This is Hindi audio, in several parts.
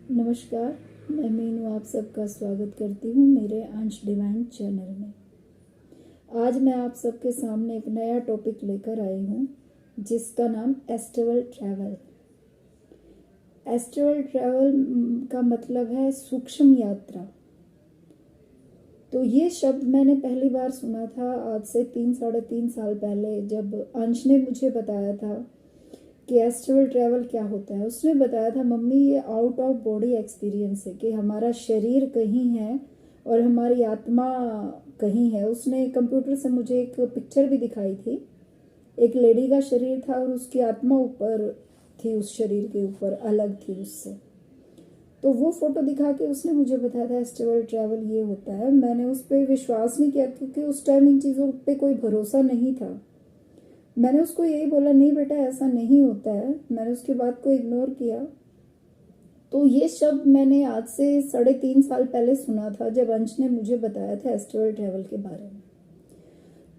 नमस्कार। मैं मीनू आप सबका स्वागत करती हूँ मेरे अंश डिवाइन चैनल में। आज मैं आप सबके सामने एक नया टॉपिक लेकर आई हूँ जिसका नाम एस्ट्रल ट्रैवल। एस्ट्रल ट्रैवल का मतलब है सूक्ष्म यात्रा। तो ये शब्द मैंने पहली बार सुना था आज से 3-3.5 साल पहले, जब अंश ने मुझे बताया था कि एस्ट्रल ट्रैवल क्या होता है। उसने बताया था, मम्मी ये आउट ऑफ बॉडी एक्सपीरियंस है कि हमारा शरीर कहीं है और हमारी आत्मा कहीं है। उसने कंप्यूटर से मुझे एक पिक्चर भी दिखाई थी। एक लेडी का शरीर था और उसकी आत्मा ऊपर थी, उस शरीर के ऊपर अलग थी उससे। तो वो फोटो दिखा के उसने मुझे बताया था एस्ट्रल ट्रैवल ये होता है। मैंने उस पर विश्वास नहीं किया क्योंकि उस टाइम इन चीज़ों पे कोई भरोसा नहीं था। मैंने उसको यही बोला, नहीं बेटा ऐसा नहीं होता है। मैंने उसकी बात को इग्नोर किया। तो ये शब्द मैंने आज से 3.5 साल पहले सुना था जब अंश ने मुझे बताया था एस्ट्रल ट्रैवल के बारे में।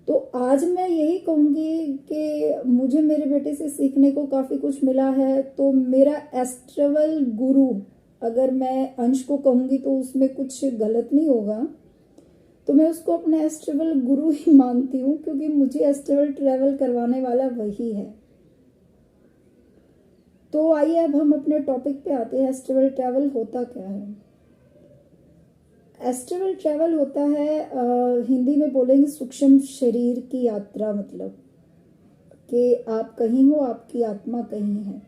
तो आज मैं यही कहूँगी कि मुझे मेरे बेटे से सीखने को काफ़ी कुछ मिला है। तो मेरा एस्ट्रल गुरु, अगर मैं अंश को कहूँगी तो उसमें कुछ गलत नहीं होगा, तो मैं उसको अपना एस्ट्रल गुरु ही मानती हूँ क्योंकि मुझे एस्ट्रल ट्रैवल करवाने वाला वही है। तो आइए अब हम अपने टॉपिक पे आते हैं। एस्ट्रल ट्रैवल होता क्या है? एस्ट्रल ट्रैवल होता है, हिंदी में बोलेंगे सूक्ष्म शरीर की यात्रा। मतलब कि आप कहीं हो, आपकी आत्मा कहीं है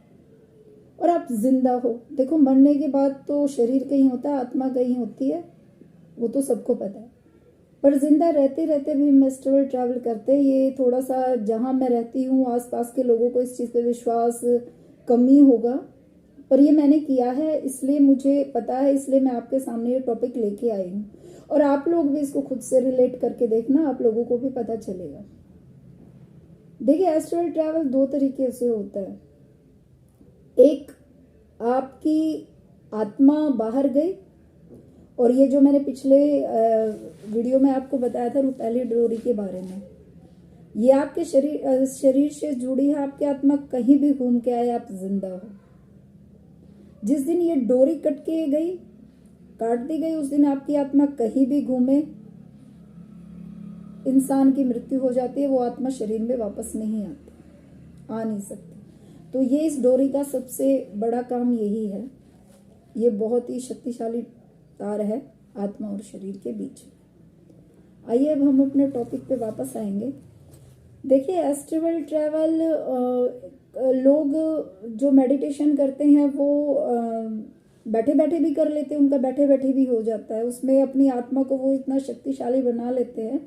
और आप जिंदा हो। देखो, मरने के बाद तो शरीर कहीं होता है, आत्मा कहीं होती है, वो तो सबको पता है। पर जिंदा रहते रहते भी हम एस्ट्रल ट्रैवल करते हैं। ये थोड़ा सा जहाँ मैं रहती हूँ आसपास के लोगों को इस चीज़ पे विश्वास कमी होगा, पर ये मैंने किया है, इसलिए मुझे पता है, इसलिए मैं आपके सामने ये टॉपिक लेके आई हूँ। और आप लोग भी इसको खुद से रिलेट करके देखना, आप लोगों को भी पता चलेगा। देखिए, एस्ट्रल ट्रैवल 2 तरीके से होता है। एक, आपकी आत्मा बाहर गई, और ये जो मैंने पिछले वीडियो में आपको बताया था रूपैली डोरी के बारे में, ये आपके शरीर से जुड़ी है। आपकी आत्मा कहीं भी घूम के आए, आप जिंदा हो। जिस दिन ये डोरी काट दी गई, उस दिन आपकी आत्मा कहीं भी घूमे, इंसान की मृत्यु हो जाती है। वो आत्मा शरीर में वापस नहीं आती, आ नहीं सकती। तो ये इस डोरी का सबसे बड़ा काम यही है। ये बहुत ही शक्तिशाली तार है आत्मा और शरीर के बीच। आइए अब हम अपने टॉपिक पे वापस आएंगे। देखिए, एस्ट्रल ट्रैवल लोग जो मेडिटेशन करते हैं वो बैठे बैठे भी कर लेते हैं, उनका बैठे बैठे भी हो जाता है। उसमें अपनी आत्मा को वो इतना शक्तिशाली बना लेते हैं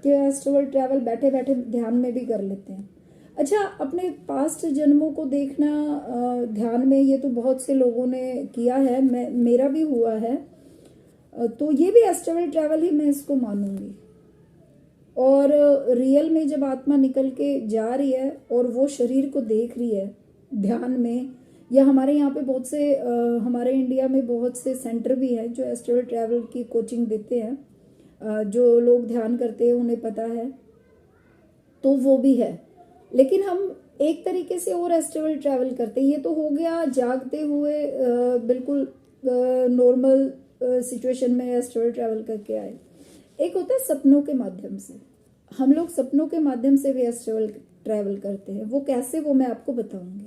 कि एस्ट्रल ट्रैवल बैठे बैठे ध्यान में भी कर लेते हैं। अच्छा, अपने पास्ट जन्मों को देखना ध्यान में, ये तो बहुत से लोगों ने किया है, मेरा भी हुआ है। तो ये भी एस्ट्रल ट्रैवल ही मैं इसको मानूंगी। और रियल में जब आत्मा निकल के जा रही है और वो शरीर को देख रही है ध्यान में, या हमारे यहाँ पे बहुत से हमारे इंडिया में बहुत से सेंटर भी हैं जो एस्ट्रल ट्रैवल की कोचिंग देते हैं। जो लोग ध्यान करते हैं उन्हें पता है, तो वो भी है। लेकिन हम एक तरीके से और एस्ट्रल ट्रैवल करते हैं। ये तो हो गया जागते हुए, बिल्कुल नॉर्मल सिचुएशन में एस्ट्रल ट्रैवल करके आए। एक होता है सपनों के माध्यम से। हम लोग सपनों के माध्यम से भी एस्ट्रल ट्रैवल करते हैं। वो कैसे, वो मैं आपको बताऊंगी।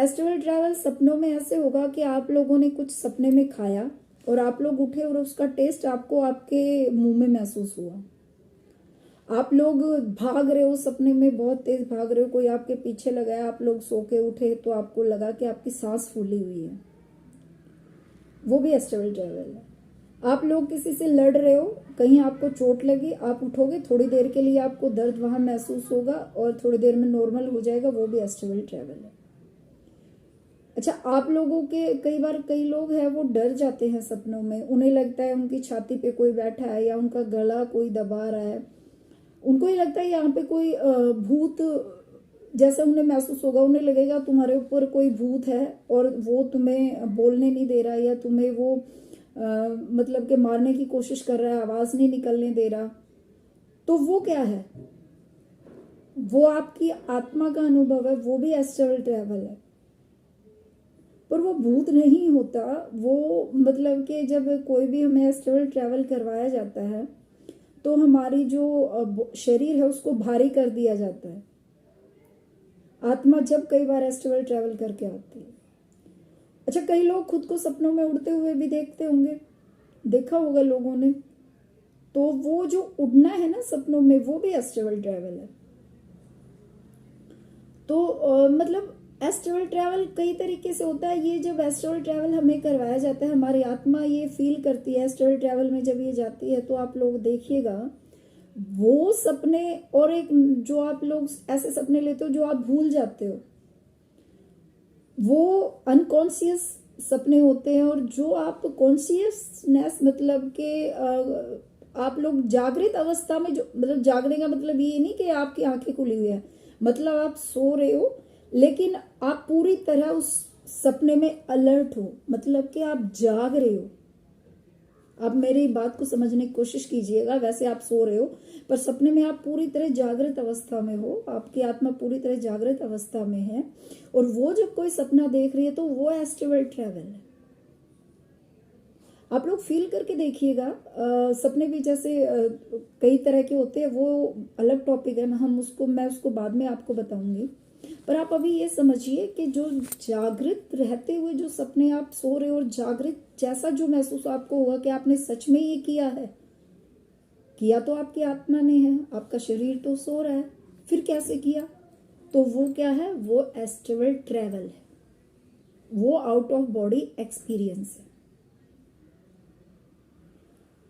एस्ट्रल ट्रैवल सपनों में ऐसे होगा कि आप लोगों ने कुछ सपने में खाया और आप लोग उठे और उसका टेस्ट आपको आपके मुंह में महसूस हुआ। आप लोग भाग रहे हो, सपने में बहुत तेज भाग रहे हो, कोई आपके पीछे लगाया, आप लोग सो के उठे तो आपको लगा कि आपकी सांस फूली हुई है। वो भी एस्ट्रल ट्रैवल है। आप लोग किसी से लड़ रहे हो, कहीं आपको चोट लगी, आप उठोगे, थोड़ी देर के लिए आपको दर्द वहां महसूस होगा और थोड़ी देर में नॉर्मल हो जाएगा। वो भी एस्ट्रल ट्रैवल है। अच्छा, आप लोगों के कई बार कई लोग हैं वो डर जाते हैं सपनों में। उन्हें लगता है उनकी छाती पे कोई बैठा है या उनका गला कोई दबा रहा है। उनको ही लगता है यहाँ पे कोई भूत जैसे उन्हें महसूस होगा। उन्हें लगेगा तुम्हारे ऊपर कोई भूत है और वो तुम्हें बोलने नहीं दे रहा, या तुम्हें वो मतलब कि मारने की कोशिश कर रहा है, आवाज नहीं निकलने दे रहा। तो वो क्या है? वो आपकी आत्मा का अनुभव है। वो भी एस्ट्रल ट्रैवल है। पर वो भूत नहीं होता। वो मतलब कि जब कोई भी हमें एस्ट्रल ट्रैवल करवाया जाता है तो हमारी जो शरीर है उसको भारी कर दिया जाता है। आत्मा जब कई बार एस्ट्रल ट्रैवल करके आती है। अच्छा, कई लोग खुद को सपनों में उड़ते हुए भी देखते होंगे, देखा होगा लोगों ने। तो वो जो उड़ना है ना सपनों में, वो भी एस्ट्रल ट्रैवल है। तो मतलब एस्ट्रल ट्रैवल कई तरीके से होता है। ये जब एस्ट्रल ट्रैवल हमें करवाया जाता है, हमारी आत्मा ये फील करती है एस्ट्रल ट्रैवल में जब ये जाती है, तो आप लोग देखिएगा वो सपने, और एक जो आप लोग ऐसे सपने लेते हो जो आप भूल जाते हो, वो अनकॉन्शियस सपने होते हैं। और जो आप कॉन्शियसनेस मतलब के आप लोग जागृत अवस्था में, जो मतलब जागने का मतलब ये नहीं कि आपकी आंखें खुली हुई है, मतलब आप सो रहे हो लेकिन आप पूरी तरह उस सपने में अलर्ट हो, मतलब कि आप जाग रहे हो। आप मेरी बात को समझने की कोशिश कीजिएगा। वैसे आप सो रहे हो पर सपने में आप पूरी तरह जागृत अवस्था में हो, आपकी आत्मा पूरी तरह जागृत अवस्था में है। और वो जब कोई सपना देख रही है तो वो एस्ट्रल ट्रैवल है। आप लोग फील करके देखिएगा। सपने भी जैसे कई तरह के होते हैं, वो अलग टॉपिक है, मैं उसको बाद में आपको बताऊंगी। पर आप अभी ये समझिए कि जो जागृत रहते हुए जो सपने आप सो रहे हो, और जागृत जैसा जो महसूस आपको हुआ कि आपने सच में ये किया है, किया तो आपकी आत्मा ने है, आपका शरीर तो सो रहा है, फिर कैसे किया? तो वो क्या है? वो एस्ट्रल ट्रैवल है, वो आउट ऑफ बॉडी एक्सपीरियंस है।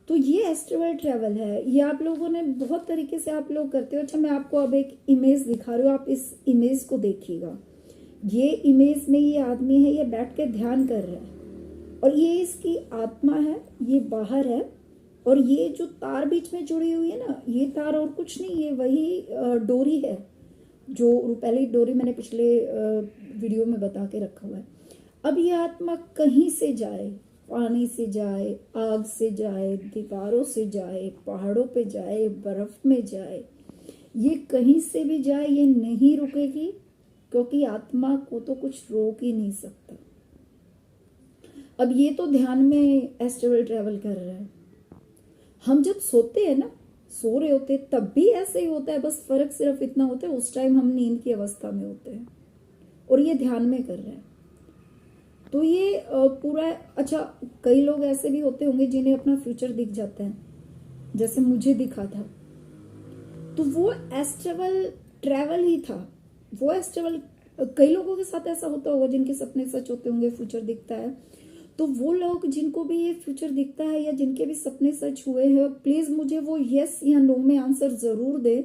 तो ये एस्ट्रल ट्रैवल है। ये आप लोगों ने बहुत तरीके से आप लोग करते हो। अच्छा, मैं आपको अब एक इमेज दिखा रही हूँ, आप इस इमेज को देखिएगा। ये इमेज में ये आदमी है, ये बैठ के ध्यान कर रहा है और ये इसकी आत्मा है, ये बाहर है। और ये जो तार बीच में जुड़ी हुई है ना, ये तार और कुछ नहीं, ये वही डोरी है जो पहले डोरी मैंने पिछले वीडियो में बता के रखा हुआ है। अब ये आत्मा कहीं से जाए, पानी से जाए, आग से जाए, दीवारों से जाए, पहाड़ों पे जाए, बर्फ में जाए, ये कहीं से भी जाए, ये नहीं रुकेगी, क्योंकि आत्मा को तो कुछ रोक ही नहीं सकता। अब ये तो ध्यान में एस्ट्रल ट्रैवल कर रहा है। हम जब सोते हैं ना, सो रहे होते तब भी ऐसे ही होता है, बस फर्क सिर्फ इतना होता है उस टाइम हम नींद की अवस्था में होते हैं और ये ध्यान में कर रहे हैं। तो ये पूरा अच्छा, कई लोग ऐसे भी होते होंगे जिन्हें अपना फ्यूचर दिख जाता है, जैसे मुझे दिखा था। तो वो एस्ट्रल ट्रैवल ही था। वो एस्ट्रल, कई लोगों के साथ ऐसा होता होगा जिनके सपने सच होते होंगे, फ्यूचर दिखता है। तो वो लोग जिनको भी ये फ्यूचर दिखता है या जिनके भी सपने सच हुए हैं, प्लीज मुझे वो यस या नो में आंसर जरूर दे,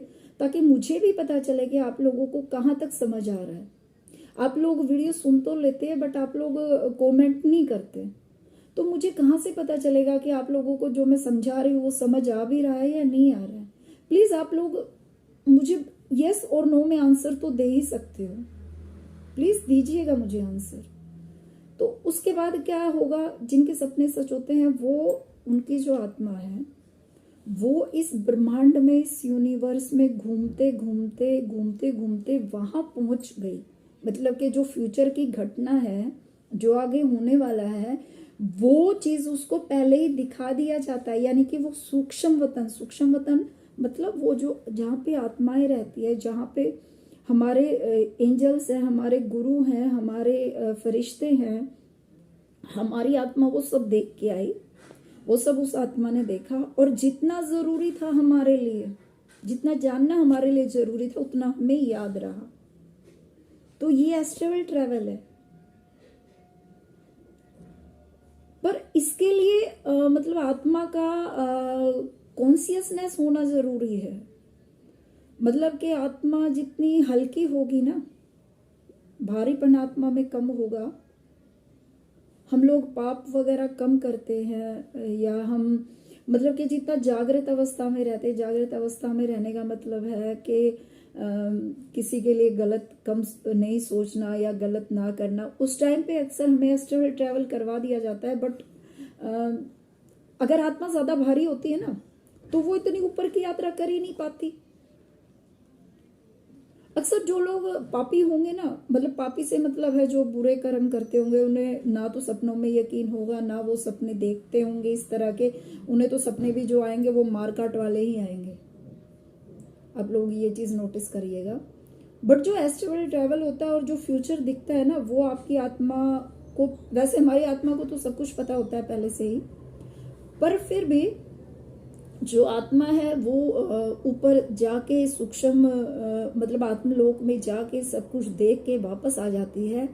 ताकि मुझे भी पता चले कि आप लोगों को कहाँ तक समझ आ रहा है। आप लोग वीडियो सुन तो लेते हैं बट आप लोग कमेंट नहीं करते, तो मुझे कहाँ से पता चलेगा कि आप लोगों को जो मैं समझा रही हूँ वो समझ आ भी रहा है या नहीं आ रहा है। प्लीज आप लोग मुझे यस और नो में आंसर तो दे ही सकते हो, प्लीज दीजिएगा मुझे आंसर। तो उसके बाद क्या होगा, जिनके सपने सच होते हैं वो, उनकी जो आत्मा है वो इस ब्रह्मांड में, इस यूनिवर्स में घूमते घूमते घूमते घूमते वहां पहुंच गई। मतलब कि जो फ्यूचर की घटना है, जो आगे होने वाला है, वो चीज उसको पहले ही दिखा दिया जाता है। यानी कि वो सूक्ष्म वतन मतलब वो जो जहाँ पे आत्माएं रहती है, जहाँ पे हमारे एंजल्स हैं, हमारे गुरु हैं, हमारे फरिश्ते हैं, हमारी आत्मा वो सब देख के आई। वो सब उस आत्मा ने देखा और जितना जरूरी था हमारे लिए, जितना जानना हमारे लिए जरूरी था, उतना हमें याद रहा। तो ये एस्ट्रल ट्रैवल है। पर इसके लिए मतलब आत्मा का कॉन्शियसनेस होना जरूरी है। मतलब कि आत्मा जितनी हल्की होगी ना, भारीपन आत्मा में कम होगा। हम लोग पाप वगैरह कम करते हैं, या हम मतलब कि जितना जागृत अवस्था में रहते, जागृत अवस्था में रहने का मतलब है कि किसी के लिए गलत कम नहीं सोचना या गलत ना करना। उस टाइम पे अक्सर हमें एस्ट्रल ट्रैवल करवा दिया जाता है। बट अगर आत्मा ज्यादा भारी होती है ना, तो वो इतनी ऊपर की यात्रा कर ही नहीं पाती। अक्सर जो लोग पापी होंगे ना, मतलब पापी से मतलब है जो बुरे कर्म करते होंगे, उन्हें ना तो सपनों में यकीन होगा, ना वो सपने देखते होंगे इस तरह के। उन्हें तो सपने भी जो आएंगे वो मारकाट वाले ही आएंगे। आप लोग ये चीज नोटिस करिएगा। बट जो एस्ट्रल ट्रैवल होता है और जो फ्यूचर दिखता है ना, वो आपकी आत्मा को, वैसे हमारी आत्मा को तो सब कुछ पता होता है पहले से ही, पर फिर भी जो आत्मा है वो ऊपर जाके सूक्ष्म मतलब आत्मलोक में जाके सब कुछ देख के वापस आ जाती है,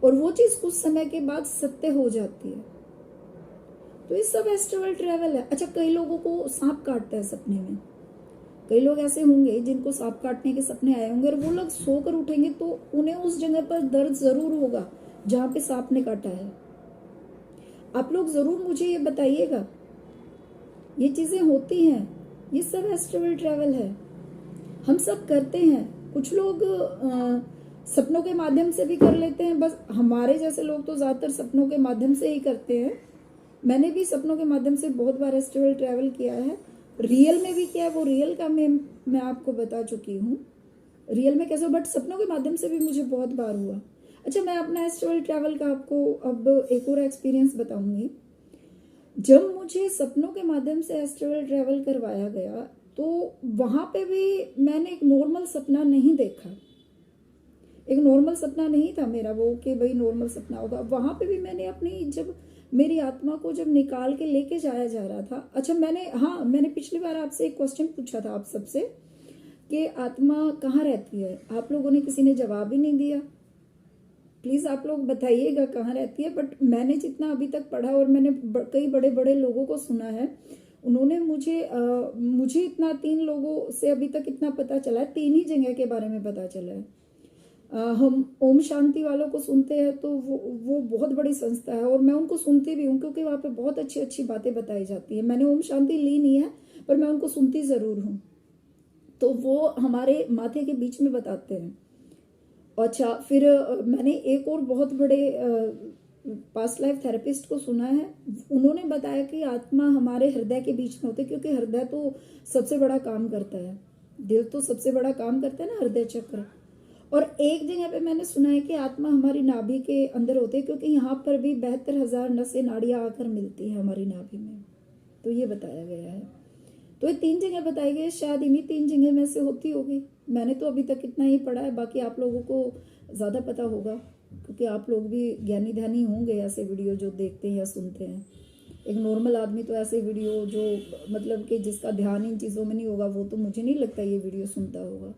और वो चीज कुछ समय के बाद सत्य हो जाती है। तो ये सब एस्ट्रल ट्रैवल है। अच्छा, कई लोगों को सांप काटता है सपने में। कई लोग ऐसे होंगे जिनको सांप काटने के सपने आए होंगे, और वो लोग सोकर उठेंगे तो उन्हें उस जगह पर दर्द जरूर होगा जहां पे सांप ने काटा है। आप लोग जरूर मुझे ये बताइएगा, ये चीजें होती हैं, ये सब एस्ट्रल ट्रैवल है, हम सब करते हैं। कुछ लोग सपनों के माध्यम से भी कर लेते हैं, बस हमारे जैसे लोग तो ज्यादातर सपनों के माध्यम से ही करते हैं। मैंने भी सपनों के माध्यम से बहुत बार एस्ट्रल ट्रैवल किया है, रियल में भी किया है। वो रियल का मैं आपको बता चुकी हूँ, रियल में कैसे, बट सपनों के माध्यम से भी मुझे बहुत बार हुआ। अच्छा, मैं अपना एस्ट्रल ट्रैवल का आपको अब एक और एक्सपीरियंस बताऊंगी। जब मुझे सपनों के माध्यम से एस्ट्रल ट्रैवल करवाया गया, तो वहां पे भी मैंने एक नॉर्मल सपना नहीं देखा। एक नॉर्मल सपना नहीं था मेरा वो कि भाई नॉर्मल सपना होगा। वहां पे भी मैंने अपनी, जब मेरी आत्मा को जब निकाल के लेके जाया जा रहा था। अच्छा, मैंने पिछली बार आपसे एक क्वेश्चन पूछा था आप सबसे कि आत्मा कहाँ रहती है। आप लोगों ने किसी ने जवाब ही नहीं दिया। प्लीज आप लोग बताइएगा कहाँ रहती है। बट मैंने जितना अभी तक पढ़ा, और मैंने कई बड़े बड़े लोगों को सुना है, उन्होंने मुझे इतना 3 लोगों से अभी तक इतना पता चला है, 3 ही जगह के बारे में पता चला है। हम ओम शांति वालों को सुनते हैं तो वो बहुत बड़ी संस्था है, और मैं उनको सुनती भी हूँ क्योंकि वहाँ पे बहुत अच्छी अच्छी बातें बताई जाती है। मैंने ओम शांति ली नहीं है, पर मैं उनको सुनती जरूर हूँ। तो वो हमारे माथे के बीच में बताते हैं। अच्छा, फिर मैंने एक और बहुत बड़े पास्ट लाइफ थेरेपिस्ट को सुना है, उन्होंने बताया कि आत्मा हमारे हृदय के बीच में होती है, क्योंकि हृदय तो सबसे बड़ा काम करता है, दिल तो सबसे बड़ा काम करता है ना, हृदय चक्र। और एक जगह पे मैंने सुना है कि आत्मा हमारी नाभि के अंदर होती है, क्योंकि यहाँ पर भी 72,000 नसें नाड़ियां आकर मिलती है हमारी नाभि में। तो ये बताया गया है। तो ये 3 जगह बताई गई, शायद इन्हीं 3 जगह में से होती होगी। मैंने तो अभी तक इतना ही पढ़ा है, बाकी आप लोगों को ज़्यादा पता होगा, क्योंकि आप लोग भी ज्ञानी ध्यानी होंगे ऐसे वीडियो जो देखते हैं या सुनते हैं। एक नॉर्मल आदमी तो ऐसे वीडियो जो मतलब कि जिसका ध्यान इन चीज़ों में नहीं होगा, वो तो मुझे नहीं लगता ये वीडियो सुनता होगा।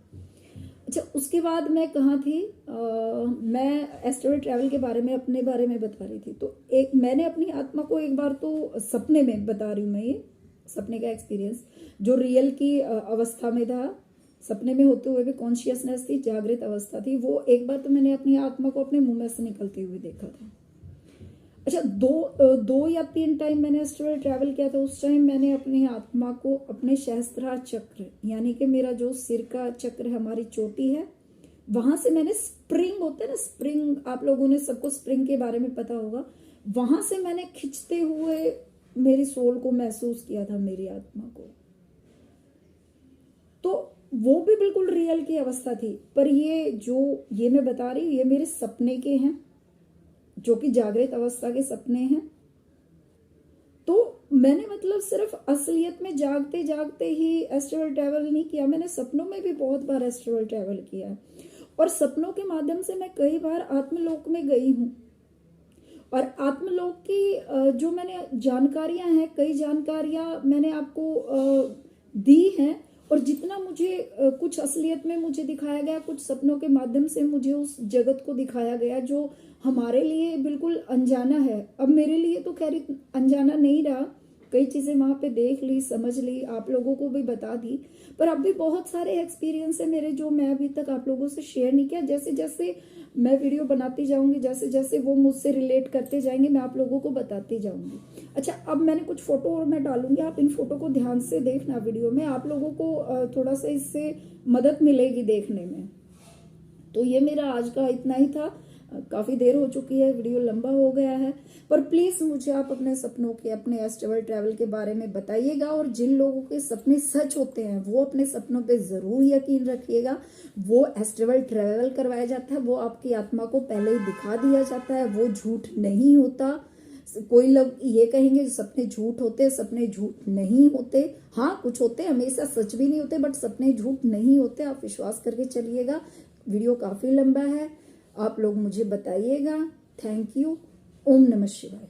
अच्छा, उसके बाद मैं कहाँ थी, मैं एस्ट्रल ट्रैवल के बारे में, अपने बारे में बता रही थी। तो एक मैंने अपनी आत्मा को एक बार तो सपने में बता रही हूँ मैं, ये सपने का एक्सपीरियंस जो रियल की अवस्था में था, सपने में होते हुए भी कॉन्शियसनेस थी, जागृत अवस्था थी। वो एक बार तो मैंने अपनी आत्मा को अपने मुंह में से निकलते हुए देखा था। अच्छा, 2 या 3 टाइम मैंने एस्ट्रल ट्रैवल किया था। उस टाइम मैंने अपनी आत्मा को अपने सहस्त्रार चक्र, यानी कि मेरा जो सिर का चक्र है, हमारी चोटी है, वहां से मैंने स्प्रिंग होता है ना, स्प्रिंग, आप लोगों ने सबको स्प्रिंग के बारे में पता होगा, वहां से मैंने खिंचते हुए मेरी सोल को महसूस किया था, मेरी आत्मा को। तो वो भी बिल्कुल रियल की अवस्था थी। पर ये मैं बता रही हूँ, ये मेरे सपने के हैं, जो कि जागृत अवस्था के सपने हैं। तो मैंने मतलब सिर्फ असलियत में जागते जागते ही एस्ट्रल ट्रैवल नहीं किया, मैंने सपनों में भी बहुत बार एस्ट्रल ट्रैवल किया, और सपनों के माध्यम से मैं कई बार आत्मलोक में गई हूँ। और आत्मलोक की जो मैंने जानकारियां हैं, कई जानकारियां मैंने आपको दी हैं, और जितना मुझे कुछ असलियत में मुझे दिखाया गया, कुछ सपनों के माध्यम से मुझे उस जगत को दिखाया गया जो हमारे लिए बिल्कुल अनजाना है। अब मेरे लिए तो खैर अनजाना नहीं रहा, कई चीजें वहां पे देख ली, समझ ली, आप लोगों को भी बता दी। पर अब भी बहुत सारे एक्सपीरियंस है मेरे जो मैं अभी तक आप लोगों से शेयर नहीं किया। जैसे जैसे मैं वीडियो बनाती जाऊंगी, जैसे जैसे वो मुझसे रिलेट करते जाएंगे, मैं आप लोगों को बताती जाऊंगी। अच्छा, अब मैंने कुछ फोटो और मैं डालूंगी, आप इन फोटो को ध्यान से देखना वीडियो में, आप लोगों को थोड़ा सा इससे मदद मिलेगी देखने में। तो ये मेरा आज का इतना ही था। काफ़ी देर हो चुकी है, वीडियो लंबा हो गया है, पर प्लीज़ मुझे आप अपने सपनों के, अपने एस्ट्रल ट्रैवल के बारे में बताइएगा। और जिन लोगों के सपने सच होते हैं वो अपने सपनों पे ज़रूर यकीन रखिएगा। वो एस्ट्रल ट्रैवल करवाया जाता है, वो आपकी आत्मा को पहले ही दिखा दिया जाता है, वो झूठ नहीं होता। कोई लोग ये कहेंगे सपने झूठ होते, सपने झूठ नहीं होते। हाँ, कुछ होते, हमेशा सच भी नहीं होते, बट सपने झूठ नहीं होते, आप विश्वास करके चलिएगा। वीडियो काफ़ी लंबा है, आप लोग मुझे बताइएगा। Thank you. ओम नमः शिवाय।